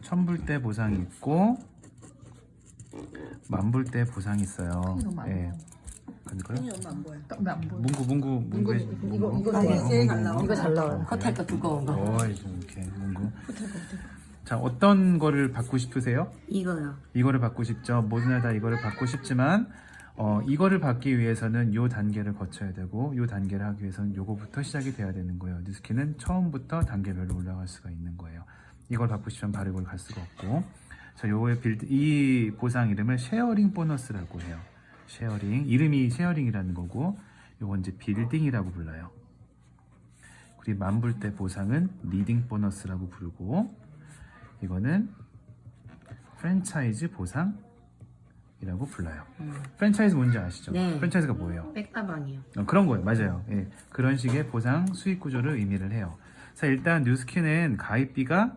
천불대 보상이 있고 만불대 보상이 있어요. 예. 그러니까요. 안 보여. 왜안 보여? 문구 이거 잘 나와요. 호텔 거 두꺼운 거. 이렇게 문구. 자, 어떤 거를 받고 싶으세요? 이거요. 이거를 받고 싶죠. 모두나 다 이거를 받고 싶지만 이거를 받기 위해서는 요 단계를 거쳐야 되고 요 단계를 하기 위해서는 요거부터 시작이 돼야 되는 거예요. 뉴스키는 처음부터 단계별로 올라갈 수가 있는 거예요. 이걸 받고 싶으면 바로 이걸 갈 수가 없고. 자, 요거의 이 보상 이름을 쉐어링 보너스라고 해요. 쉐어링. 이름이 쉐어링이라는 거고 요건 이제 빌딩이라고 불러요. 그리고 만불대 보상은 리딩 보너스라고 부르고 이거는 프랜차이즈 보상이라고 불러요. 프랜차이즈 뭔지 아시죠? 네. 프랜차이즈가 뭐예요? 백다방이요. 그런 거예요. 맞아요. 예. 그런 식의 보상 수익 구조를 의미를 해요. 자, 일단 뉴스키는 가입비가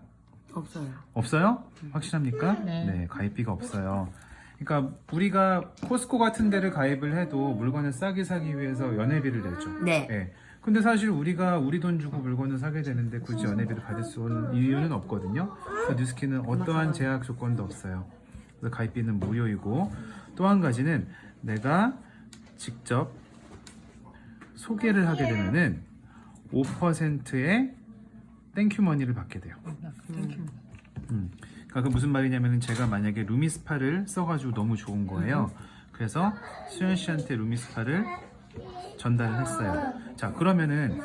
없어요. 없어요? 확실합니까? 네. 가입비가 없어요. 그러니까 우리가 코스코 같은 데를 가입을 해도 물건을 싸게 사기 위해서 연회비를 내죠. 네. 예. 근데 사실 우리가 우리 돈 주고 물건을 사게 되는데 굳이 연회비를 받을 수 있는 이유는 없거든요. 그래서 뉴스키는 어떠한 제약 조건도 없어요. 그래서 가입비는 무료이고 또 한 가지는 내가 직접 소개를 하게 되면은 5%의 땡큐머니를 받게 돼요. 그러니까 그 무슨 말이냐면은 제가 만약에 루미스파를 써가지고 너무 좋은 거예요. 그래서 수현 씨한테 루미스파를 전달을 했어요. 자, 그러면은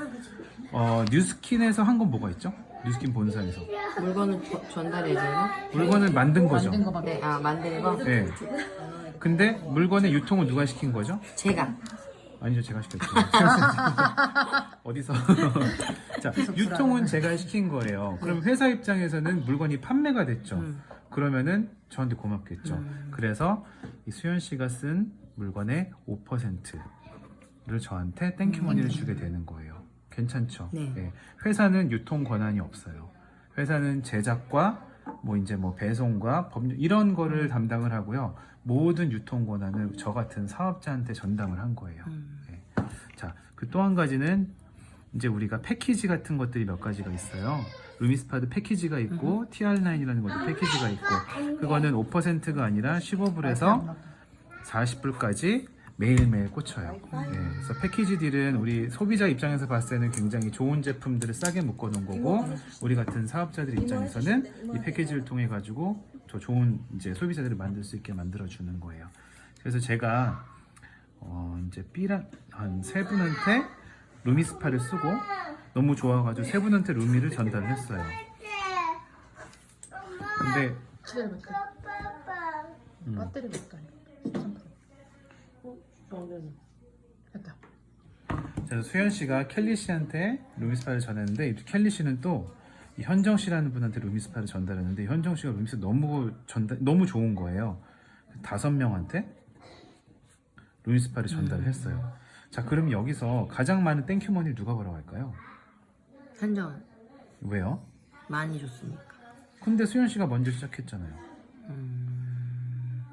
뉴스킨에서 한 건 뭐가 있죠? 뉴스킨 본사에서 물건을 전달해줘요? 물건을 만든 거죠. 만든 거. 네. 아, 만든 거? 네. 근데 물건의 유통을 누가 시킨 거죠? 제가. 아니죠, 제가 시켰죠. 어디서? 자, 유통은 제가 시킨 거예요. 그럼 회사 입장에서는 물건이 판매가 됐죠. 그러면은 저한테 고맙겠죠. 그래서 이 수현 씨가 쓴 물건의 5%를 저한테 땡큐머니를 주게 되는 거예요. 괜찮죠? 네. 예. 회사는 유통 권한이 없어요. 회사는 제작과 뭐 배송과 법률 이런 거를 담당을 하고요. 모든 유통 권한을 저 같은 사업자한테 전담을 한 거예요. 예. 자, 그 또 한 가지는 이제 우리가 패키지 같은 것들이 몇 가지가 있어요. 루미스파드 패키지가 있고 TR9이라는 것도 패키지가 있고 그거는 5%가 아니라 15불에서 40불까지 매일매일 꽂혀요. 예, 그래서 패키지 딜은 우리 소비자 입장에서 봤을 때는 굉장히 좋은 제품들을 싸게 묶어놓은 거고 우리 같은 사업자들 입장에서는 이 패키지를 통해 가지고 더 좋은 이제 소비자들을 만들 수 있게 만들어 주는 거예요. 그래서 제가 이제 B랑 한 세 분한테 루미스파를 쓰고 너무 좋아가지고 세 분한테 루미를 전달을 했어요. 근데 기다려봐. 배터리 몇 달? 13%. 됐다. 그래서 수현 씨가 켈리 씨한테 루미스파를 전했는데 이 켈리 씨는 또 이 현정 씨라는 분한테 루미스파를 전달했는데 현정 씨가 루미스파 너무 좋은 거예요. 5명한테 루미스파를 전달을 했어요. 자, 그럼 여기서 가장 많은 땡큐머니를 누가 벌어갈까요? 현정 왜요? 많이 줬으니까. 근데 수현 씨가 먼저 시작했잖아요.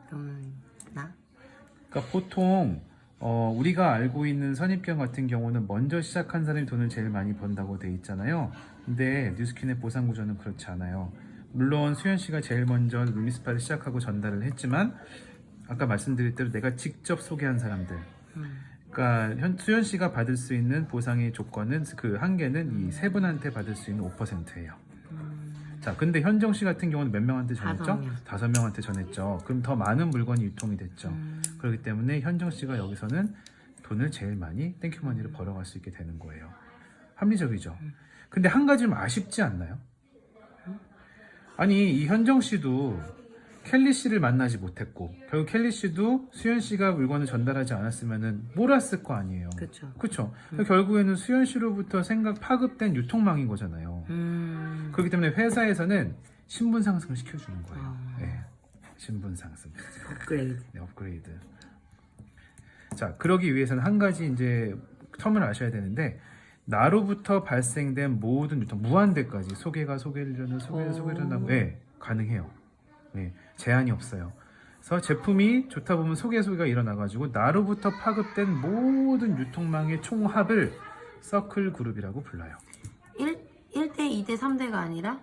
그러면 나? 그러니까 보통 우리가 알고 있는 선입견 같은 경우는 먼저 시작한 사람이 돈을 제일 많이 번다고 돼 있잖아요. 근데 뉴스킨의 보상 구조는 그렇지 않아요. 물론 수현 씨가 제일 먼저 루미스파를 시작하고 전달을 했지만 아까 말씀드린 대로 내가 직접 소개한 사람들 그러니까 수현 씨가 받을 수 있는 보상의 조건은 그 한계는 이 세 분한테 받을 수 있는 5%예요. 자, 근데 현정 씨 같은 경우는 몇 명한테 전했죠? 5명한테 전했죠. 그럼 더 많은 물건이 유통이 됐죠. 그렇기 때문에 현정 씨가 여기서는 돈을 제일 많이 땡큐머니를 벌어갈 수 있게 되는 거예요. 합리적이죠. 근데 한 가지 좀 아쉽지 않나요? 아니, 이 현정 씨도 켈리 씨를 만나지 못했고 결국 켈리 씨도 수현 씨가 물건을 전달하지 않았으면은 몰았을 거 아니에요. 그렇죠. 결국에는 수현 씨로부터 파급된 유통망인 거잖아요. 그렇기 때문에 회사에서는 신분 상승을 시켜주는 거예요. 네, 신분 상승. 업그레이드. 네, 업그레이드. 자, 그러기 위해서는 한 가지 이제 텀을 아셔야 되는데 나로부터 발생된 모든 유통 무한대까지 소개를 하고 가능해요. 네, 제한이 없어요. 그래서 제품이 좋다 보면 소개가 일어나가지고 나로부터 파급된 모든 유통망의 총합을 서클 그룹이라고 불러요. 1대 2대 3대가 아니라?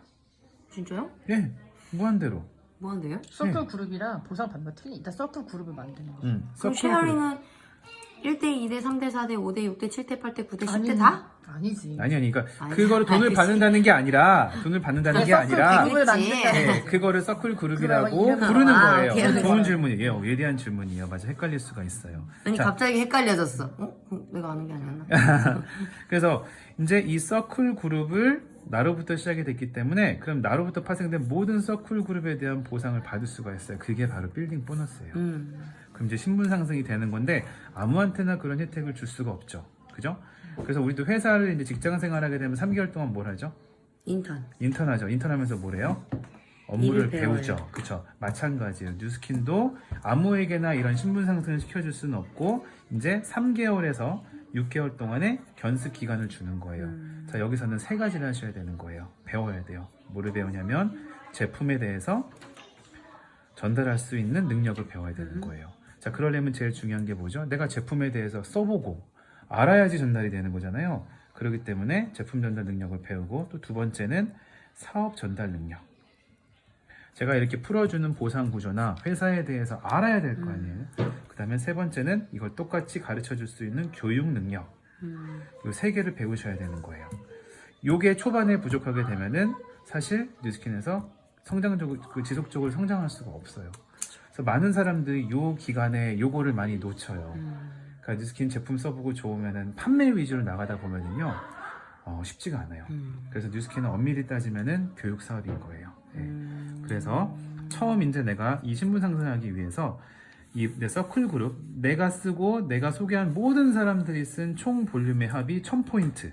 진짜요? 네. 무한대로. 뭐한데요? 서클 그룹이랑 보상 받는 거 틀리. 일단 서클 그룹을 만드는 거. 그럼 서클 그룹. 쉐어링은 1대 2대 3대 4대 5대 6대 7대 8대 9대 10대 아니지. 다? 아니지. 아니 그러니까 아니, 그거를 돈을 알겠지. 받는다는 게 아니라 돈을 받는다는 게 아니라 그룹을 그렇지. 만든다. 네, 그거를 서클 그룹이라고 그거를 부르는 아, 거예요. 오케이, 오케이. 좋은 질문이에요. 예리한 질문이에요. 맞아, 헷갈릴 수가 있어요. 아니 자, 갑자기 헷갈려졌어. 내가 아는 게 아니었나? 그래서 이제 이 서클 그룹을 나로부터 시작이 됐기 때문에 그럼 나로부터 파생된 모든 서클 그룹에 대한 보상을 받을 수가 있어요. 그게 바로 빌딩 보너스예요. 그럼 이제 신분 상승이 되는 건데 아무한테나 그런 혜택을 줄 수가 없죠. 그죠? 그래서 우리도 회사를 이제 직장 생활하게 되면 3개월 동안 뭘 하죠? 인턴하죠. 인턴하면서 뭘 해요? 업무를 일을 배워요. 배우죠. 그쵸? 마찬가지예요. 뉴스킨도 아무에게나 이런 신분 상승을 시켜줄 수는 없고 이제 3개월에서 6개월 동안의 견습 기간을 주는 거예요. 자, 여기서는 3가지를 하셔야 되는 거예요. 배워야 돼요. 뭐를 배우냐면 제품에 대해서 전달할 수 있는 능력을 배워야 되는 거예요. 자, 그러려면 제일 중요한 게 뭐죠? 내가 제품에 대해서 써보고 알아야지 전달이 되는 거잖아요. 그렇기 때문에 제품 전달 능력을 배우고 또 두 번째는 사업 전달 능력. 제가 이렇게 풀어주는 보상 구조나 회사에 대해서 알아야 될 거 아니에요. 그 다음에 세 번째는 이걸 똑같이 가르쳐 줄 수 있는 교육 능력. 이 세 개를 배우셔야 되는 거예요. 요게 초반에 부족하게 되면은 사실 뉴스킨에서 지속적으로 성장할 수가 없어요. 그래서 많은 사람들이 요 기간에 요거를 많이 놓쳐요. 그러니까 뉴스킨 제품 써보고 좋으면은 판매 위주로 나가다 보면은요, 쉽지가 않아요. 그래서 뉴스킨은 엄밀히 따지면은 교육 사업인 거예요. 예. 그래서 처음 이제 내가 이 신분 상승하기 위해서 내 서클 그룹, 내가 쓰고 내가 소개한 모든 사람들이 쓴 총 볼륨의 합이 1000포인트.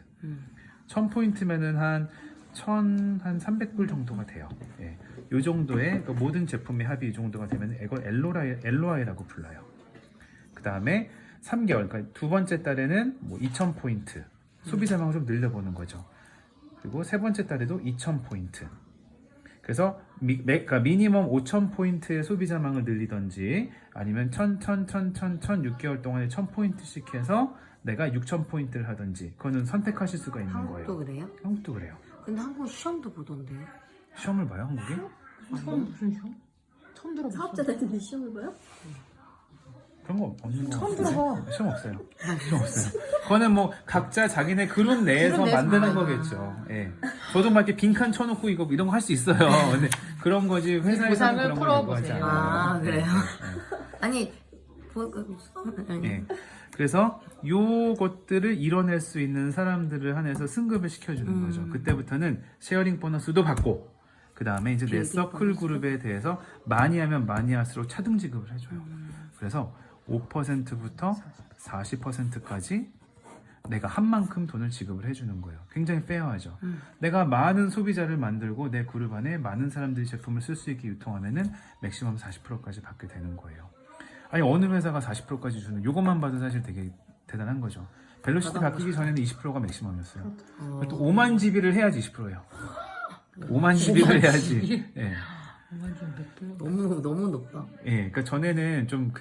1000포인트면은 한 300불 정도가 돼요. 예. 요 정도의 그 모든 제품의 합이 이 정도가 되면 이걸 LOI라고 불러요. 그 다음에 3개월, 그러니까 두 번째 달에는 뭐 2000포인트. 소비자망을 좀 늘려보는 거죠. 그리고 세 번째 달에도 2000포인트. 그래서 그러니까 미니멈 5000포인트의 소비자망을 늘리던지 아니면 6개월 동안에 1000포인트씩 해서 내가 6000포인트를 하던지 그거는 선택하실 수가 있는 거예요. 한국도 그래요? 한국도 그래요. 근데 한국 시험도 보던데요? 시험을 봐요, 한국이? 무슨 시험? 처음 들어봤어. 사업자들한테 시험을 봐요? 그런 거 없는 거 처음 같은데? 들어봐. 시험 없어요. 시험 없어요. 그거는 뭐 각자 자기네 그룹 내에서 만드는 거겠죠. 예. 저도 막 이렇게 빈칸 쳐놓고 이런 거 할 수 있어요. 근데 그런 거지 회사에서는 보상을 그런 걸 풀어보세요. 요구하지 않아요. 아, 그래요? 예. 아니 예. 그래서 요것들을 이뤄낼 수 있는 사람들을 한해서 승급을 시켜주는 거죠. 그때부터는 쉐어링 보너스도 받고 그 다음에 이제 내 서클 그룹에 대해서 많이 하면 많이 할수록 차등 지급을 해줘요. 그래서 5%부터 40%까지 내가 한 만큼 돈을 지급을 해주는 거예요. 굉장히 페어하죠. 내가 많은 소비자를 만들고 내 그룹 안에 많은 사람들이 제품을 쓸 수 있게 유통하면은 맥시멈 40%까지 받게 되는 거예요. 아니 어느 회사가 40%까지 주는 요것만 봐도 사실 되게 대단한 거죠. 벨로시티 바뀌기 전에는 20%가 맥시멈이었어요. 또 5만 GB를 해야지 20%예요. 5만 GB를 해야지. 예. 너무 높다. 예, 그러니까 전에는 좀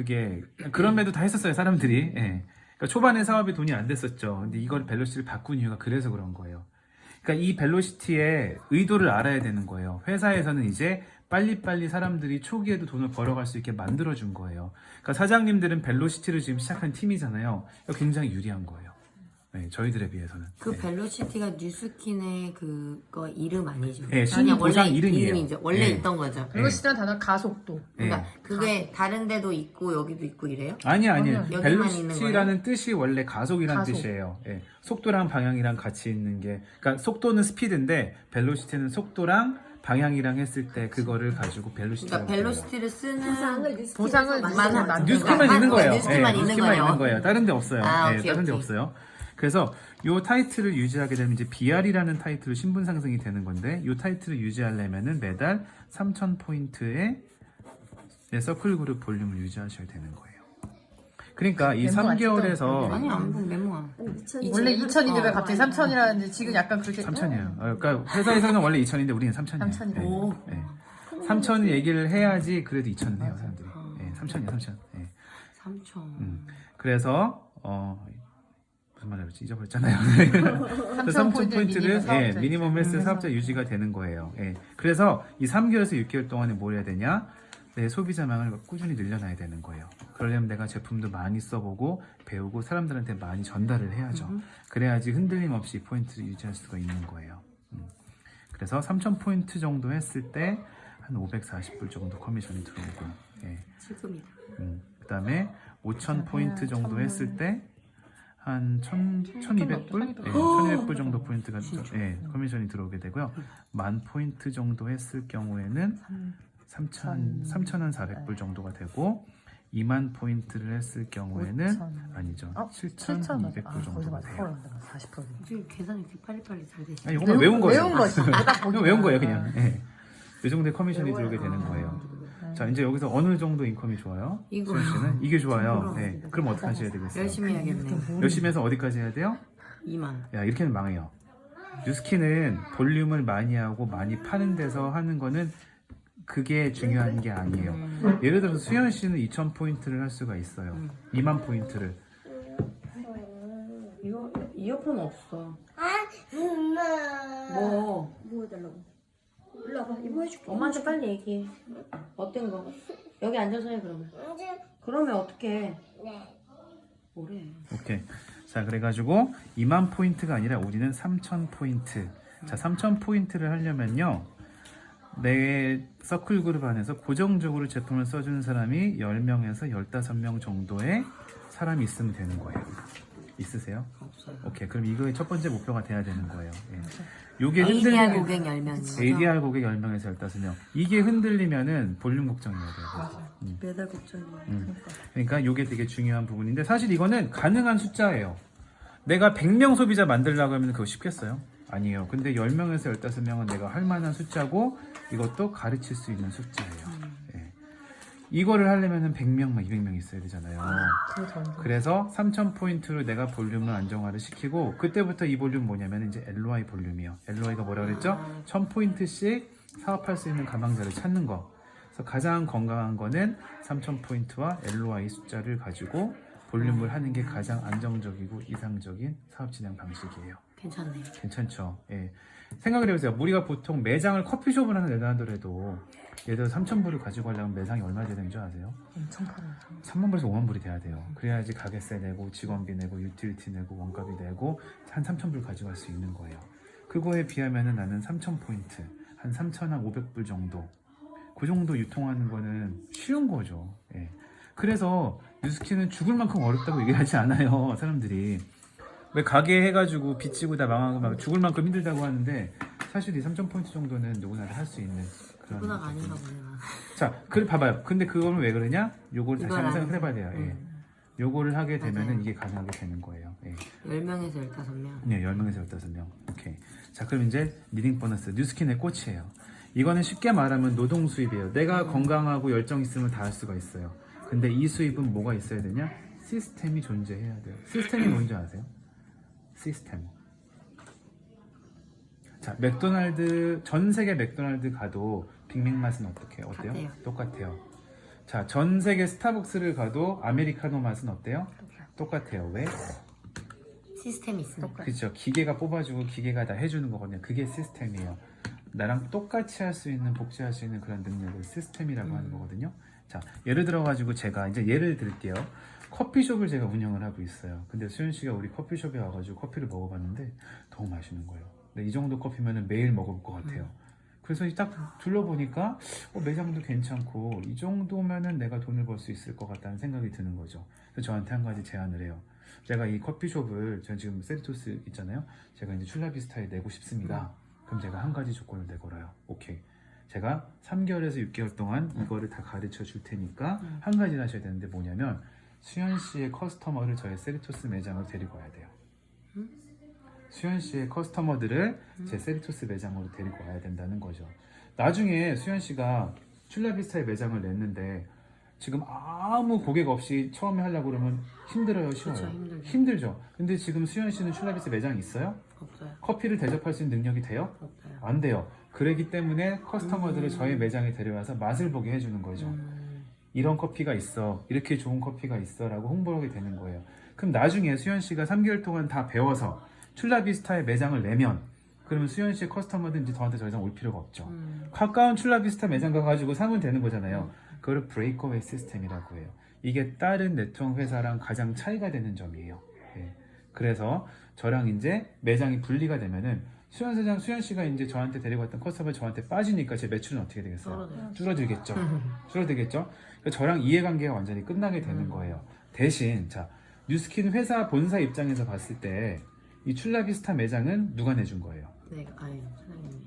그럼에도 다 했었어요, 사람들이. 예. 그러니까 초반에 사업이 돈이 안 됐었죠. 근데 이걸 벨로시티를 바꾼 이유가 그래서 그런 거예요. 그러니까 이 벨로시티의 의도를 알아야 되는 거예요. 회사에서는 이제 빨리빨리 사람들이 초기에도 돈을 벌어갈 수 있게 만들어준 거예요. 그러니까 사장님들은 벨로시티를 지금 시작한 팀이잖아요. 굉장히 유리한 거예요. 네, 저희들에 비해서는. 그 네. 벨로시티가 뉴스킨의 그거 이름 아니죠? 네, 그냥 신보상 이름이에요. 이름이죠. 원래 네. 있던 거죠. 벨로시티란 단어 가속도. 그러니까 네. 그게 다른 데도 있고 여기도 있고 이래요? 아니에요. 여기만 벨로시티라는 뜻이 원래 가속이라는 가속. 뜻이에요. 예. 속도랑 방향이랑 같이 있는 게, 그러니까 속도는 스피드인데 벨로시티는 속도랑 방향이랑 했을 때 그거를 가지고 벨로시티라고 그러니까 벨로시티를 쓰는 보상을 만든 뉴스킨만 있는 거예요. 뉴스킨만 예, 있는 뉴스킨만 거예요. 있는 거예요. 다른 데 없어요. 아, 예, 오케이, 다른 데 오케이. 없어요. 그래서 요 타이틀을 유지하게 되면 이제 BR이라는 타이틀로 신분 상승이 되는 건데 요 타이틀을 유지하려면은 매달 3,000포인트의 서클 그룹 볼륨을 유지하셔야 되는 거예요. 그러니까 이 메모 안 3개월에서 아니 안 메모 안. 원래 2,000인데 왜 갑자기 3,000이라는데 지금 약간 그렇게 3,000이에요. 그러니까 회사에서는 원래 2,000인데 우리는 3,000이에요. 3,000이요. 예, 예. 3,000 얘기를 해야지 그래도 2,000은 해요, 사람들이. 예, 3,000이요, 3,000. 예. 3천. 그래서 무슨 말을 했지? 잊어버렸잖아요. 3,000 포인트를 미니멈 헬스 사업자 유지가 되는 거예요. 예. 그래서 이 3개월에서 6개월 동안에 뭘 해야 되냐? 내 소비자망을 꾸준히 늘려놔야 되는 거예요. 그러려면 내가 제품도 많이 써보고 배우고 사람들한테 많이 전달을 해야죠. 그래야지 흔들림 없이 포인트를 유지할 수가 있는 거예요. 그래서 3,000포인트 정도 했을 때 한 540불 정도 커미션이 들어오고, 예. 지금이다. 그 다음에 5,000포인트 정도 했을 때 한 1,200불? 예, 1,200불 정도 포인트가 커미션이 들어오게 되고요. 10,000포인트 정도 했을 경우에는 3,400불 정도가 되고 2만 포인트를 했을 경우에는 아니죠. 7,200불 정도가 돼요. 40%. 지금 계산이 이렇게 빨리빨리 잘 되시네. 아니, 이건 외운 거예요. 외운 거지. 이건 외운 거예요, 그냥. 예. 이 정도의 커미션이 들어오게 되는 거예요. 자, 이제 여기서 어느 정도 인컴이 좋아요? 이거. 수현 씨는 이게 좋아요. 네. 그럼 어떻게 하셔야 되겠어요? 열심히 해야겠네. 열심히 해서 어디까지 해야 돼요? 2만. 야, 이렇게는 망해요. 뉴스킨은 볼륨을 많이 하고 많이 파는 데서 하는 거는 그게 중요한 게 아니에요. 예를 들어서 수현 씨는 2,000포인트를 할 수가 있어요. 2만 포인트를. 이거 이어폰 없어. 엄마. 뭐? 뭐 해달라고? 일로 와봐. 이거 해줄게. 엄마한테 빨리 얘기해. 어떤 거? 여기 앉아서 해 그러면. 그러면 어떻게? 네. 뭐래? 오케이. 자, 그래가지고 2만 포인트가 아니라 우리는 3,000포인트. 자, 3,000포인트를 하려면요. 내 서클 그룹 안에서 고정적으로 제품을 써주는 사람이 10명에서 15명 정도의 사람이 있으면 되는 거예요. 있으세요? 없어요. 오케이. 그럼 이거의 첫 번째 목표가 돼야 되는 거예요. 예. 요게 ADR 흔들리면 고객 10명. ADR 고객 10명에서 15명. 이게 흔들리면은 볼륨 걱정해야 돼요. 매달 걱정이야. 그러니까 이게 되게 중요한 부분인데 사실 이거는 가능한 숫자예요. 내가 100명 소비자 만들려고 하면 그거 쉽겠어요? 아니에요. 근데 10명에서 15명은 내가 할 만한 숫자고 이것도 가르칠 수 있는 숫자예요. 예. 이거를 하려면 100명, 200명 있어야 되잖아요. 그래서 3,000포인트로 내가 볼륨을 안정화를 시키고 그때부터 이 볼륨 뭐냐면 이제 LOI 볼륨이요. LOI가 뭐라 그랬죠? 1,000포인트씩 사업할 수 있는 가망자를 찾는 거. 그래서 가장 건강한 거는 3,000포인트와 LOI 숫자를 가지고 볼륨을 하는 게 가장 안정적이고 이상적인 사업 진행 방식이에요. 괜찮네. 괜찮죠? 예. 생각을 해보세요. 우리가 보통 매장을 커피숍을 하나 내다 하더라도 예를 들어 3,000불을 가지고 가려면 매장이 얼마 돼야 되는 줄 아세요? 엄청 팔아요. 3만 불에서 5만 불이 돼야 돼요. 그래야지 가게세 내고 직원비 내고 유틸리티 내고 원가비 내고 한 3,000불 가져갈 수 있는 거예요. 그거에 비하면은 나는 3,000포인트 한 3,500불 정도 그 정도 유통하는 거는 쉬운 거죠. 예. 그래서 뉴스킨은 죽을 만큼 어렵다고 얘기하지 않아요. 사람들이 왜 가게 해가지고 빚지고 다 망하고 막 죽을 만큼 힘들다고 하는데 사실 이 3,000포인트 정도는 누구나 다 할 수 있는 그런 누구나가 아닌가 보네요. 자, 그래 봐봐요. 근데 그거는 왜 그러냐? 요걸 다시 이걸 한번 안 생각해 봐야 돼요. 예. 요거를 하게 되면은 맞아요. 이게 가능하게 되는 거예요. 예. 10명에서 15명. 네, 10명에서 15명. 오케이. 자, 그럼 이제 리딩 보너스 뉴스킨의 꽃이에요. 이거는 쉽게 말하면 노동 수입이에요. 내가 건강하고 열정 있으면 다 할 수가 있어요. 근데 이 수입은 뭐가 있어야 되냐? 시스템이 존재해야 돼요. 시스템이 뭔지 아세요? 시스템. 자, 맥도날드 전 세계 맥도날드 가도 빅맥 맛은 어떻게요? 어때요? 같아요. 똑같아요. 자, 전 세계 스타벅스를 가도 아메리카노 맛은 어때요? 똑같아요. 왜? 시스템이 있으니까. 그렇죠. 기계가 뽑아주고 기계가 다 해주는 거거든요. 그게 시스템이에요. 나랑 똑같이 할 수 있는 복제할 수 있는 그런 능력을 시스템이라고 하는 거거든요. 자, 예를 들어 가지고 제가 이제 예를 들게요. 커피숍을 제가 운영을 하고 있어요. 근데 수현 씨가 우리 커피숍에 와가지고 커피를 먹어봤는데 너무 맛있는 거예요. 근데 이 정도 커피면은 매일 먹을 것 같아요. 그래서 딱 둘러보니까 매장도 괜찮고 이 정도면은 내가 돈을 벌 수 있을 것 같다는 생각이 드는 거죠. 그래서 저한테 한 가지 제안을 해요. 제가 이 커피숍을 제가 지금 세리토스 있잖아요. 제가 이제 출라비스타에 내고 싶습니다. 그럼 제가 한 가지 조건을 내걸어요. 오케이. 제가 3개월에서 6개월 동안 이거를 다 가르쳐 줄 테니까 한 가지를 하셔야 되는데 뭐냐면 수현 씨의 커스터머를 저의 세리토스 매장으로 데리고 와야 돼요. 수현 씨의 커스터머들을 제 세리토스 매장으로 데리고 와야 된다는 거죠. 나중에 수현 씨가 출라비스타에 매장을 냈는데 지금 아무 고객 없이 처음에 하려고 그러면 힘들어요, 쉬워요? 그쵸, 힘들죠. 힘들죠. 근데 지금 수현 씨는 출라비스타 매장이 있어요? 없어요. 커피를 대접할 수 있는 능력이 돼요? 없어요. 안 돼요. 그러기 때문에 커스터머들을 저희 매장에 데려와서 맛을 보게 해주는 거죠. 이런 커피가 있어, 이렇게 좋은 커피가 있어 라고 홍보를 하게 되는 거예요. 그럼 나중에 수현 씨가 3개월 동안 다 배워서 출라비스타에 매장을 내면 그러면 수현 씨의 커스터머들은 이제 저한테 더 이상 올 필요가 없죠. 가까운 출라비스타 매장 가가지고 사면 되는 거잖아요. 그걸 브레이크어웨이 시스템이라고 해요. 이게 다른 네트워크 회사랑 가장 차이가 되는 점이에요. 예. 그래서 저랑 이제 매장이 분리가 되면은 수현 씨가 이제 저한테 데리고 왔던 커스터머가 저한테 빠지니까 제 매출은 어떻게 되겠어요? 줄어들겠죠. 줄어들겠죠. 그러니까 저랑 이해관계가 완전히 끝나게 되는 거예요. 대신 자 뉴스킨 회사 본사 입장에서 봤을 때 이 출라비스타 매장은 누가 내준 거예요? 네, 아니 사장님이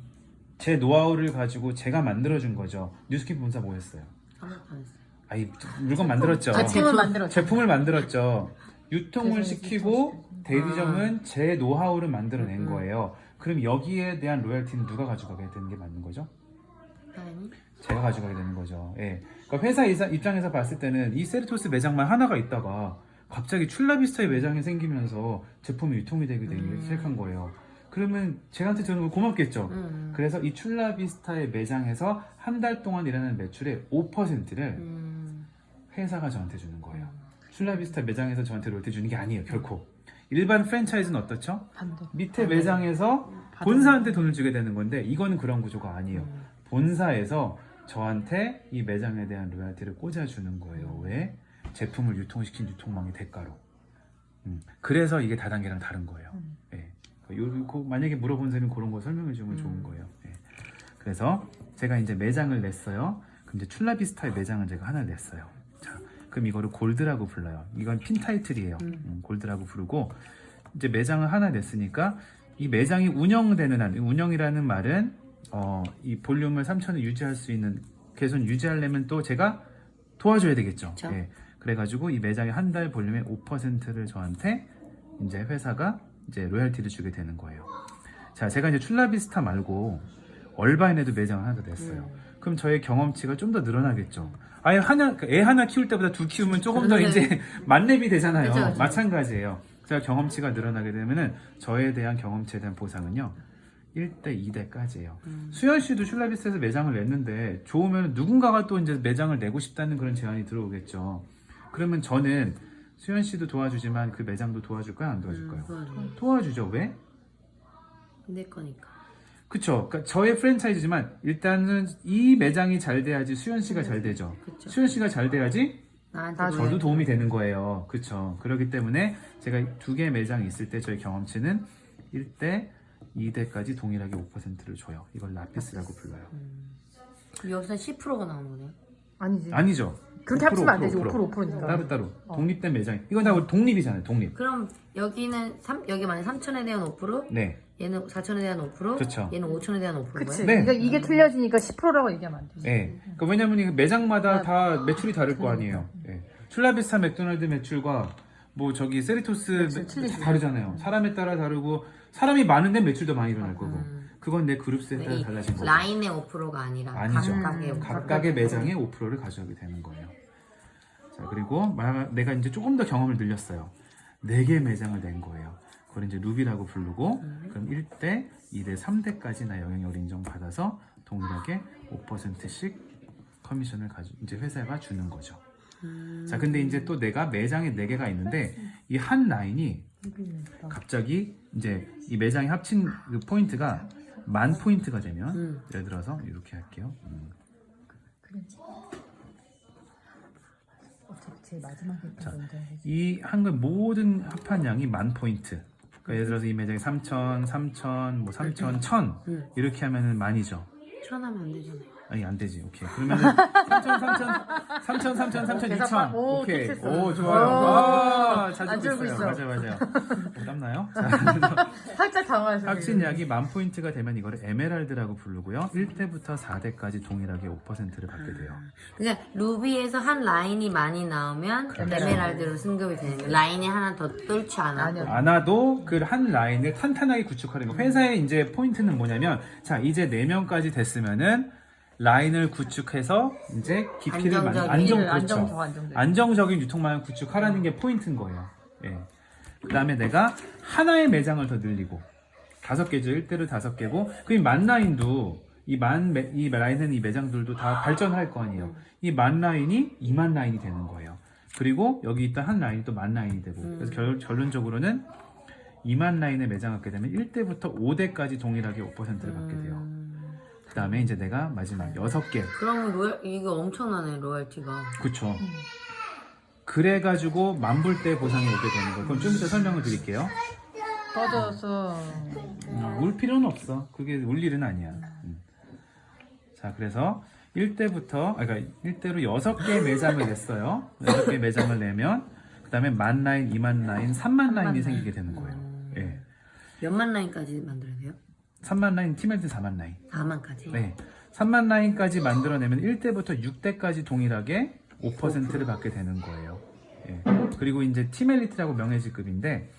제 노하우를 가지고 제가 만들어준 거죠. 뉴스킨 본사 뭐 했어요? 아무것도 안 했어요. 아이 물건 만들었죠. 제품을 만들었죠. 제품을 만들었죠. 유통을 시키고 대리점은 제 노하우를 만들어낸 거예요. 그럼 여기에 대한 로열티는 누가 가져가게 되는 게 맞는 거죠? 사장님? 제가 가져가게 되는 거죠. 예. 그러니까 회사 입장에서 봤을 때는 이 세리토스 매장만 하나가 있다가 갑자기 출라비스타의 매장이 생기면서 제품이 유통이 되게 되기 시작한 거예요. 그러면 제한테 주는 거 고맙겠죠. 그래서 이 출라비스타의 매장에서 한 달 동안 일하는 매출의 5%를 회사가 저한테 주는 거예요. 출라비스타 매장에서 저한테 로열티 주는 게 아니에요, 결코. 일반 프랜차이즈는 어떻죠? 반대. 밑에 매장에서 본사한테 돈을 주게 되는 건데 이거는 그런 구조가 아니에요. 본사에서 저한테 이 매장에 대한 로열티를 꽂아주는 거예요. 왜? 제품을 유통시킨 유통망의 대가로. 그래서 이게 다단계랑 다른 거예요. 예. 만약에 물어본 사람이 그런 거 설명해 주면 좋은 거예요. 예. 그래서 제가 이제 매장을 냈어요. 그럼 이제 출라비스타의 매장을 제가 하나 냈어요. 자, 그럼 이거를 골드라고 불러요. 이건 핀 타이틀이에요. 골드라고 부르고 이제 매장을 하나 냈으니까 이 매장이 운영되는 한, 운영이라는 말은 이 볼륨을 3,000을 유지할 수 있는 개선 유지하려면 또 제가 도와줘야 되겠죠. 예. 그래가지고 이 매장의 한 달 볼륨의 5%를 저한테 이제 회사가 이제 로열티를 주게 되는 거예요. 자, 제가 이제 출라비스타 말고 얼바인에도 매장을 하나 더 냈어요. 그럼 저의 경험치가 좀 더 늘어나겠죠. 아예 애 하나 키울 때보다 둘 키우면 조금 더 이제 만렙이 되잖아요. 그쵸. 마찬가지예요. 제가 경험치가 늘어나게 되면은 저에 대한 경험치에 대한 보상은요. 1대 2대까지예요. 수현 씨도 출라비스타에서 매장을 냈는데 좋으면 누군가가 또 이제 매장을 내고 싶다는 그런 제안이 들어오겠죠. 그러면 저는 수현 씨도 도와주지만 그 매장도 도와줄까요? 안 도와줄까요? 도와주죠. 왜? 내 거니까. 그쵸. 그러니까 저의 프랜차이즈지만 일단은 이 매장이 잘 돼야지 수현 씨가 잘 되죠. 그쵸. 수현 씨가 잘 돼야지 나한테 저도 도움이 되는 거예요. 그쵸. 그렇기 때문에 제가 2개의 매장이 있을 때 저희 경험치는 1대 2대까지 동일하게 5%를 줘요. 이걸 라피스라고 불러요. 여기서 10%가 나오는 거네요. 아니지. 아니죠. 그렇게 5%, 합치면 안 되지. 5%. 5%니까. 따로따로. 독립된 매장. 이건 다 우리 독립이잖아요. 독립. 그럼 여기는 여기 만약 3,000에 대한 5%, 네. 얘는 4,000에 대한 5%, 그쵸. 얘는 5,000에 대한 5%인 그치. 거예요? 네. 그러니까 이게 틀려지니까 10%라고 얘기하면 안 되지. 네. 그러니까 왜냐면 이게 매장마다 다 매출이 다를 거 아니에요. 네. 출라비스타 맥도날드 매출과 뭐 저기 세리토스 매출 다 틀리지. 다르잖아요. 사람에 따라 다르고 사람이 많은데 매출도 많이 일어날 거고. 그건 내 그룹수에 따라 이 달라진 거죠. 라인의 5%가 아니라 아니죠. 각각의 5%. 각각의 매장의 5%를 가져가게 되는 거예요. 자, 그리고 내가 이제 조금 더 경험을 늘렸어요. 4개 매장을 낸 거예요. 그걸 이제 루비라고 부르고, 그럼 1대, 2대, 3대까지 나 영향력을 인정받아서 동일하게 5%씩 커미션을 이제 회사가 주는 거죠. 자, 근데 이제 또 내가 매장에 4개가 있는데, 이 한 라인이 갑자기 이제 이 매장이 합친 그 포인트가 10,000포인트가 되면, 예를 들어서 이렇게 할게요. 어차피 제일 마지막에 자, 먼저 해야지. 이 한글 모든 합한 양이 10,000포인트. 그러니까 예를 들어서 이 매장이 3,000, 3,000, 뭐 3,000, 1,000 이렇게 하면은 만이죠. 1,000 하면 안 되잖아요. 아니 안 되지. 오케이. 그러면은 3,000, 3,000, 2,000. 오, 오케이. 캡했어. 오, 좋아요. 오. 와, 잘 안 듣고 줄고 있어요. 있어. 맞아요. 땀나요? 자, 그래서 살짝 당황해서. 확신 약이 10,000포인트가 되면 이거를 에메랄드라고 부르고요. 1대부터 4대까지 동일하게 5%를 받게 돼요. 그러니까 루비에서 한 라인이 많이 나오면 에메랄드로 승급이 되는 거예요. 라인이 하나 더 뚫지 않아도. 아니요. 안아도 그 한 라인을 탄탄하게 구축하는 거. 회사의 이제 포인트는 뭐냐면, 자, 이제 4명까지 됐으면은 라인을 구축해서 이제 깊이를 안정적인 유통망을 구축하라는 게 포인트인 거예요. 예. 그다음에 내가 하나의 매장을 더 늘리고 5개죠. 1대로 5개고 그 만 라인도 이 라인은 이 매장들도 다 발전할 거 아니에요. 이 만 라인이 2만 라인이 되는 거예요. 그리고 여기 있던 한 라인이 또 만 라인이 되고 그래서 결론적으로는 2만 라인에 매장하게 되면 1대부터 5대까지 동일하게 5%를 받게 돼요. 그 다음에 이제 내가 마지막 6개. 그러면 이게 엄청나네 로열티가. 그쵸. 그래가지고 만불 때 보상이 오게 되는 거예요. 그럼 좀 이따 설명을 드릴게요. 꺼져서. 울 필요는 없어. 그게 울 일은 아니야. 자, 그래서 1대부터, 그러니까 1대로 6개 매장을 냈어요. 6개 매장을 내면, 그 다음에 만 라인, 2만 라인, 3만 라인이 생기게 되는 거예요. 예. 몇만 라인까지 만들어야 돼요? 3만 라인, 팀헬드 4만 라인. 4만까지? 네. 3만 라인까지 만들어내면 1대부터 6대까지 동일하게 5%를 받게 되는 거예요. 예. 그리고 이제 팀 엘리트라고 명예직급인데,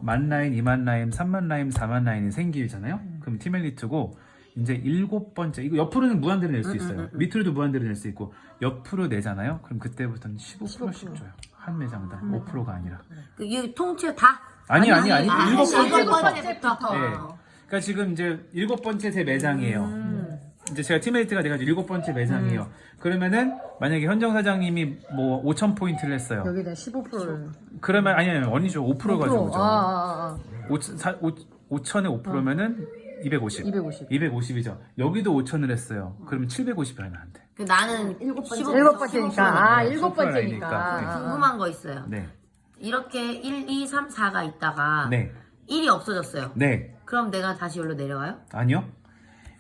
만 라인, 2만 라인, 3만 라인, 4만 라인이 생기잖아요. 그럼 팀 엘리트고, 이제 7번째, 이거 옆으로는 무한대로 낼 수 있어요. 밑으로도 무한대로 낼 수 있고, 옆으로 내잖아요. 그럼 그때부터는 15%씩 줘요. 한 매장당 5%가 아니라. 이게 통째 다? 아니. 일곱 일곱 번째부터. 번째부터. 예. 그러니까 지금 이제 7번째 제 매장이에요. 이제 제가 팀메이트가 돼가지고 7번째 매장이에요. 그러면은 만약에 현정 사장님이 뭐 5,000포인트를 했어요. 여기다 15%를. 그러면 아니요 아니죠 5% 가져오죠. 5,000에 5%면은 250. 250. 250이죠. 여기도 5,000을 했어요. 그러면 750이 하면 안 돼. 나는 7번째니까. 7번째니까. 궁금한 거 있어요. 네. 이렇게 1, 2, 3, 4가 있다가 네. 1이 없어졌어요. 네. 그럼 내가 다시 여기로 내려가요? 아니요.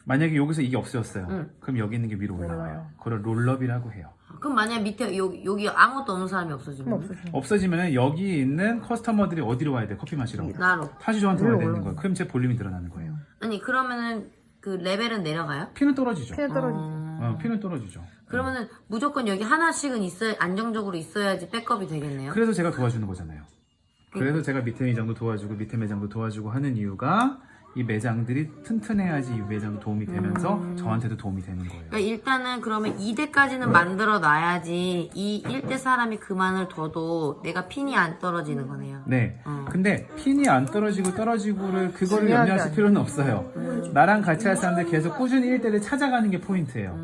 만약에 여기서 이게 없어졌어요. 응. 그럼 여기 있는 게 위로 올라와요. 그걸 롤업이라고 해요. 그럼 만약 밑에 여기 아무것도 없는 사람이 없어지면 없어지면 여기 있는 커스터머들이 어디로 와야 돼? 커피 마시러. 나로. 다시 저한테 와야 되는 거예요. 그럼 제 볼륨이 늘어나는 거예요. 아니 그러면은 그 레벨은 내려가요? 피는 떨어지죠. 피는 떨어지죠. 피는 떨어지죠. 그러면은 무조건 여기 하나씩은 있어야 안정적으로 있어야지 백업이 되겠네요. 그래서 제가 도와주는 거잖아요. 그래서 제가 밑에 매장도 도와주고 밑에 매장도 도와주고 하는 이유가 이 매장들이 튼튼해야지 이 매장도 도움이 되면서 저한테도 도움이 되는 거예요. 그러니까 일단은 그러면 2대까지는 만들어 놔야지 이 1대 사람이 그만을 둬도 내가 핀이 안 떨어지는 거네요. 네. 근데 핀이 안 떨어지고를 그거를 염려하실 필요는 없어요. 나랑 같이 할 사람들 계속 꾸준히 1대를 찾아가는 게 포인트예요.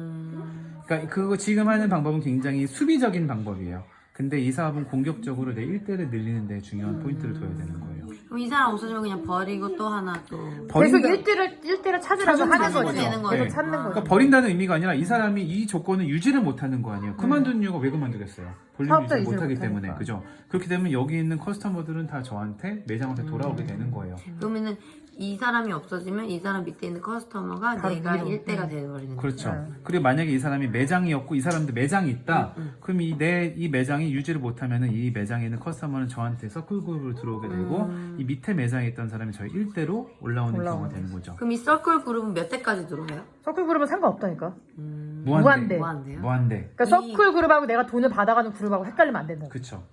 그러니까 그거 지금 하는 방법은 굉장히 수비적인 방법이에요. 근데 이 사업은 공격적으로 내 1대를 늘리는 데 중요한 포인트를 둬야 되는 거예요. 그럼 이 사람 없어지면 그냥 버리고 또 하나 또 계속 1대를 찾으라고 하는 찾으면 거죠. 되는 거예요. 계속 네. 찾는 거죠. 그러니까 버린다는 의미가 아니라 이 사람이 이 조건을 유지를 못하는 거 아니에요. 그만둔 이유가 왜 그만두겠어요? 볼륨 사업자 유지 유지를 못하기 못하니까. 때문에. 그죠? 그렇게 되면 여기 있는 커스터머들은 다 저한테 매장한테 돌아오게 되는 거예요. 그러면은 이 사람이 없어지면 이 사람 밑에 있는 커스터머가 바로 내가 위로. 1대가 되어버리는 거예요. 그렇죠. 그리고 만약에 이 사람이 매장이었고 이 사람도 매장이 있다. 그럼 이 매장이 유지를 못하면은 이 매장에 있는 커스터머는 저한테 서클그룹으로 들어오게 되고 이 밑에 매장에 있던 사람이 저희 1대로 올라오는 경우가 되는 거죠. 그럼 이 서클 그룹은 몇 대까지 들어와요? 서클 그룹은 상관없다니까. 무한대. 무한대요? 무한대. 그러니까 서클 그룹하고 내가 돈을 받아가는 그룹하고 헷갈리면 안 된다. 그렇죠.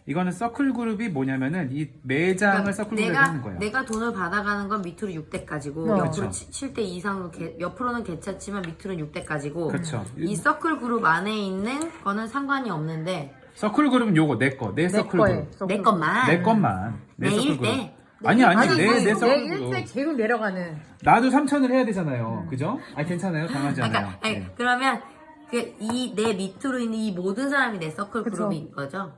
이거는 서클 그룹이 뭐냐면은 이 매장을 서클 그룹으로 하는 거예요. 내가 돈을 받아가는 건 밑으로 6대까지고 그렇죠. 옆으로 7대 이상으로 옆으로는 괜찮지만 밑으로는 6대까지고 그렇죠. 이 서클 그룹 안에 있는 거는 상관이 없는데 서클 그룹은 요거 내 거, 내 서클 그룹. 내 것만 내 것만. 내 서클 1대? 그룹. 아니 내 서클 그룹. 1대 제일 내려가는. 나도 3,000을 해야 되잖아요. 그죠? 괜찮아요. 당하지 않아요. 그러니까 아니, 그러면 내 밑으로 있는 이 모든 사람이 내 서클 그쵸. 그룹인 거죠?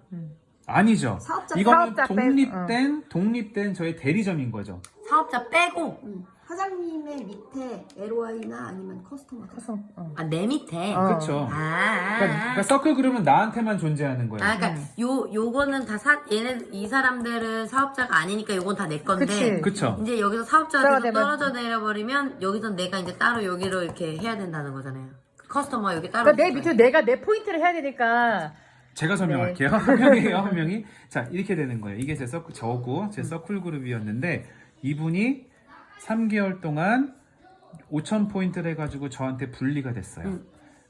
아니죠. 사업자 이거는 사업자 독립된 저희 대리점인 거죠. 사업자 빼고 사장님의 밑에 LOI나 아니면 커스터머. 내 밑에 그렇죠. 그러니까 서클 그룹은 나한테만 존재하는 거예요. 그러니까 요거는 다 이 사람들은 사업자가 아니니까 요건 다 내 건데 그치. 그쵸. 이제 여기서 사업자가 계속 되면- 떨어져 내려버리면 여기서 내가 이제 따로 여기로 이렇게 해야 된다는 거잖아요. 커스터머 여기 따로 그러니까 내 있어요. 밑으로 내가 내 포인트를 해야 되니까. 제가 설명할게요. 한 명이에요, 한 명이. 자, 이렇게 되는 거예요. 이게 제 서클 그룹이었는데 이분이 3개월 동안 5,000포인트를 해가지고 저한테 분리가 됐어요.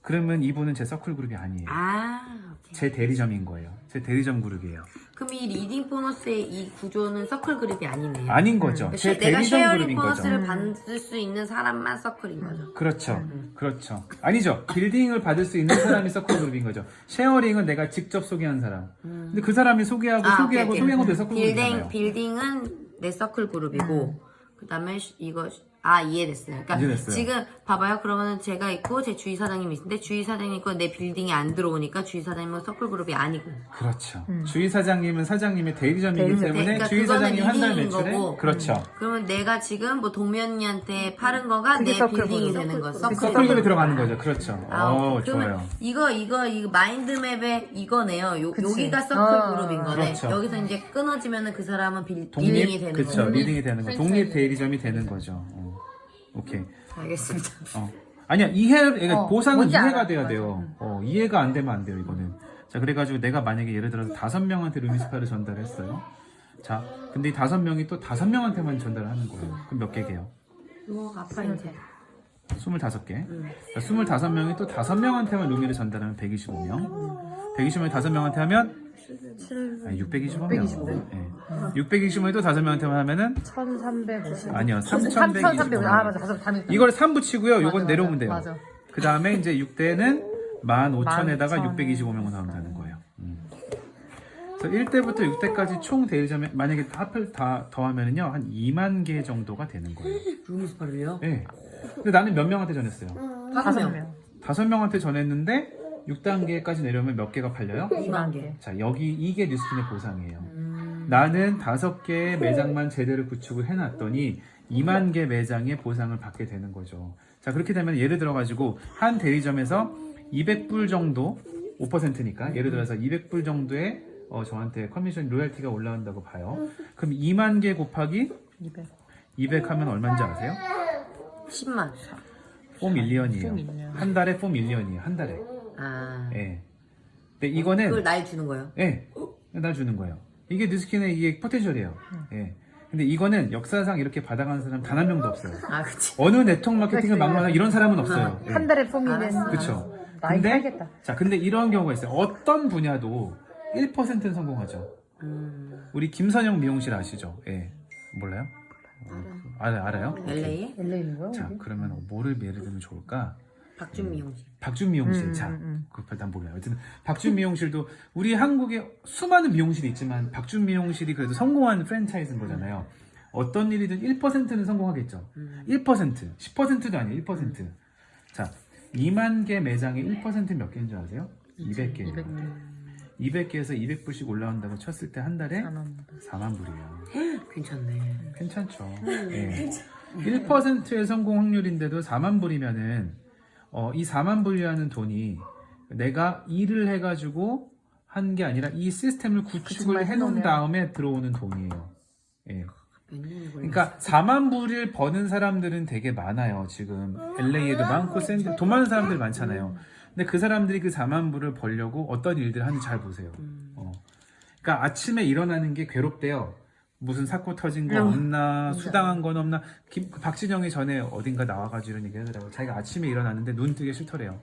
그러면 이분은 제 서클 그룹이 아니에요. 오케이. 제 대리점인 거예요. 제 대리점 그룹이에요. 그럼 이 리딩 보너스의 이 구조는 서클 그룹이 아니네요. 아닌 거죠. 제 내가 대리점 쉐어링 그룹인 거죠. 보너스를 받을 수 있는 사람만 서클인 거죠. 그렇죠. 그렇죠. 아니죠. 빌딩을 받을 수 있는 사람이 서클 그룹인 거죠. 쉐어링은 내가 직접 소개한 사람. 근데 그 사람이 소개하고 오케이. 소개한 것도 서클 그룹이잖아요. 빌딩은 내 서클 그룹이고 그다음에 이거 아, 이해됐어요. 그러니까 이해됐어요. 지금 봐봐요. 그러면 제가 있고 제 주위 사장님이 있는데 주위 사장님 있고 내 빌딩에 안 들어오니까 주위 사장님은 서클 그룹이 아니고. 그렇죠. 주위 사장님은 사장님의 대리점이기 대리점. 때문에 그러니까 주위 그거는 사장님 한 달 리딩인 매출에 거고. 그렇죠. 그러면 내가 지금 뭐 동면이한테 파는 거가 그게 내 서클 빌딩이 그룹. 되는 거. 서클 그룹에 들어가는 거죠. 그렇죠. 아, 오케이. 좋아요. 그러면 이거 마인드맵에 이거네요. 그치. 여기가 서클 어. 그룹인 거네. 그렇죠. 여기서 이제 끊어지면은 그 사람은 리딩이 되는 그렇죠. 거고. 리딩이 되는 거. 독립 대리점이 되는 거죠. 오케이. 알겠습니다. 아니야 그러니까 보상은 뭔지 이해가 알아. 돼야 맞아. 돼요. 이해가 안 되면 안 돼요 이거는. 자 그래가지고 내가 만약에 예를 들어서 5명한테 루미스파를 전달했어요. 자 근데 이 5명이 또 5명한테만 전달을 하는 거예요. 그럼 몇 개게요? 이거 아빠 이제 25개. 25명이 또 5명한테만 루미를 전달하면 125명. 125명이 5명한테 하면 625명. 네. 625명이 또 5명한테만 하면은 1350. 아니요 1350. 3125명. 아, 맞아. 가서 담이. 이걸 3 붙이고요. 요건 맞아, 내려오면 돼요. 맞아. 그 다음에 이제 6대는 15,000에다가 15,000. 625명을 더한다는 거예요. 그래서 1대부터 6대까지 총 대리점에 만약에 합을 다 더하면은요 한 2만 개 정도가 되는 거예요. 루미스파를요? 네. 근데 나는 몇 명한테 전했어요? 5명. 5명한테 전했는데 6단계까지 내려오면 몇 개가 팔려요? 2만 개. 자 여기 이게 뉴스킨의 보상이에요. 나는 5개의 매장만 제대로 구축을 해놨더니 2만 개 매장의 보상을 받게 되는 거죠. 자 그렇게 되면 예를 들어 가지고 한 대리점에서 200불 정도 5%니까 예를 들어서 200불 정도의 저한테 커미션 로열티가 올라온다고 봐요. 그럼 2만 개 곱하기 200 하면 얼마인지 아세요? 10만. 4밀리언이에요. 한 달에 4밀리언이에요. 한 달에. 아. 예. 근데 이거는 그걸 날 주는 거예요? 예. 날 주는 거예요. 이게 뉴스킨의 이게 포텐셜이에요. 예. 근데 이거는 역사상 이렇게 받아가는 사람 단 한 명도 없어요. 아, 그치. 어느 네트워크 마케팅을 막론하는 이런 사람은 없어요. 예. 한 달에 폼이는 그쵸. 나이 살겠다. 자, 근데 이런 경우가 있어요. 어떤 분야도 1%는 성공하죠. 우리 김선영 미용실 아시죠? 예. 몰라요? 알아요? LA에? LA 있는 거야? 자, 그러면 뭐를 예를 들면 좋을까? 박준 미용실. 박준 미용실. 자, 그걸 난 몰라요. 어쨌든 박준 미용실도 우리 한국에 수많은 미용실이 있지만 박준 미용실이 그래도 성공한 프랜차이즈인 거잖아요. 어떤 일이든 1%는 성공하겠죠. 1%, 10%도 아니에요. 1%. 자, 2만 개 매장에 1% 몇 개인 줄 아세요? 200개예요. 200개에서 200불씩 올라온다고 쳤을 때 한 달에 4만 불이에요. 괜찮네. 괜찮죠. 예. 1%의 성공 확률인데도 4만 불이면은 이 4만 불이라는 돈이 내가 일을 해가지고 한 게 아니라 이 시스템을 구축을 해놓은 다음에 들어오는 돈이에요. 예. 몇 년이 걸렸어? 그러니까 4만 불을 버는 사람들은 되게 많아요. 지금 LA에도 많고 돈 많은 사람들 많잖아요. 근데 그 사람들이 그 4만 불을 벌려고 어떤 일들을 하는지 잘 보세요. 그러니까 아침에 일어나는 게 괴롭대요. 무슨 사고 터진 거 없나, 수당한 건 없나. 박진영이 전에 어딘가 나와가지고 이런 얘기 하더라고요. 자기가 아침에 일어났는데 눈 뜨기 싫더래요.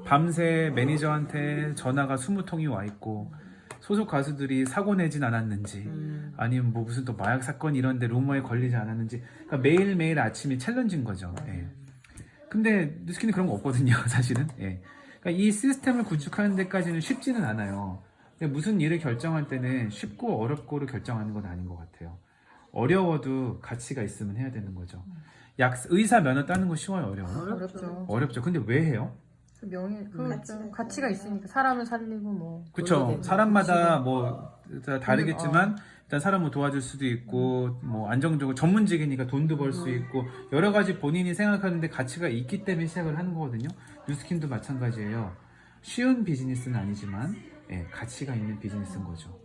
밤새 매니저한테 전화가 20통이 와 있고, 소속 가수들이 사고 내진 않았는지, 아니면 뭐 무슨 또 마약 사건 이런데 루머에 걸리지 않았는지, 그러니까 매일매일 아침이 챌린지인 거죠. 예. 근데 뉴스킨은 그런 거 없거든요, 사실은. 예. 그러니까 이 시스템을 구축하는 데까지는 쉽지는 않아요. 무슨 일을 결정할 때는 쉽고 어렵고를 결정하는 건 아닌 것 같아요. 어려워도 가치가 있으면 해야 되는 거죠. 의사 면허 따는 거 쉬워요, 어려워요? 어렵죠. 어렵죠. 근데 왜 해요? 그 명예, 가치가 있으니까 사람을 살리고 뭐. 그쵸. 사람마다 뭐 다르겠지만 일단 사람을 도와줄 수도 있고 뭐 안정적으로 전문직이니까 돈도 벌 수 있고 여러 가지 본인이 생각하는데 가치가 있기 때문에 시작을 하는 거거든요. 뉴스킨도 마찬가지예요. 쉬운 비즈니스는 아니지만 가치가 있는 비즈니스인 거죠.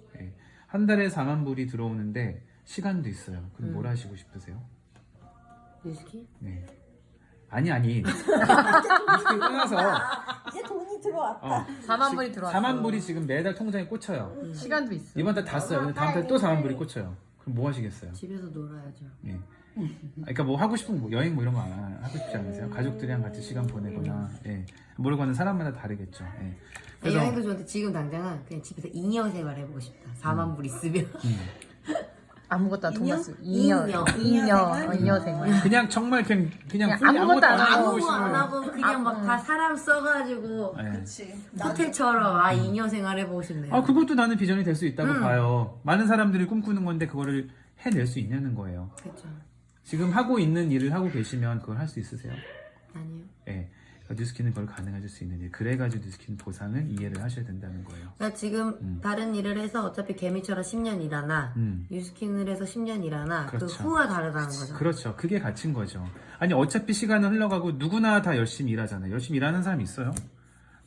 한 달에 4만 불이 들어오는데 시간도 있어요. 그럼 뭘 하시고 싶으세요? 위스키? 네. 아니 뉴스킨 끊어서 이제 돈이 들어왔다. 4만 불이 들어왔어. 4만 불이 지금 매달 통장에 꽂혀요. 시간도 있어. 이번 달 다 써요. 근데 다음 달에 또 4만 불이 꽂혀요. 그럼 뭐 하시겠어요? 집에서 놀아야죠. 예. 그러니까 뭐 하고 싶은 뭐 여행 뭐 이런 거 하고 싶지 않으세요? 가족들이랑 같이 시간 보내거나 모르고는 사람마다 다르겠죠. 여행도 좋은데 지금 당장은 그냥 집에서 잉여 생활 해보고 싶다. 4만 불 있으면. 아무것도 안 돈만 쓰고. 잉여 생활. 그냥 정말 그냥 아무것도 안 하고 아무거 안 하고 그냥 막 다 사람 써가지고 호텔처럼 잉여 생활 해보고 싶네요. 그것도 나는 비전이 될 수 있다고 봐요. 많은 사람들이 꿈꾸는 건데 그거를 해낼 수 있냐는 거예요. 그렇죠. 지금 하고 있는 일을 하고 계시면 그걸 할 수 있으세요? 아니요. 예. 그러니까 뉴스키는 그걸 가능하실 수 있는 일. 그래가지고 뉴스키는 보상은 이해를 하셔야 된다는 거예요. 나 지금 다른 일을 해서 어차피 개미처럼 10년 일하나 뉴스킨을 해서 10년 일하나 그 그렇죠. 후가 다르다는 거죠. 그렇죠. 그게 갇힌 거죠. 아니 어차피 시간은 흘러가고 누구나 다 열심히 일하잖아요. 열심히 일하는 사람이 있어요?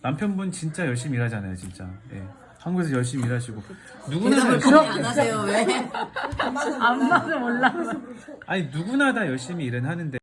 남편분 진짜 열심히 일하잖아요, 진짜. 예. 한국에서 열심히 일하시고 누구나 다 대답을 열심히 거의 안 하세요 왜? 안마는 몰라. 아니 누구나 다 열심히 일은 하는데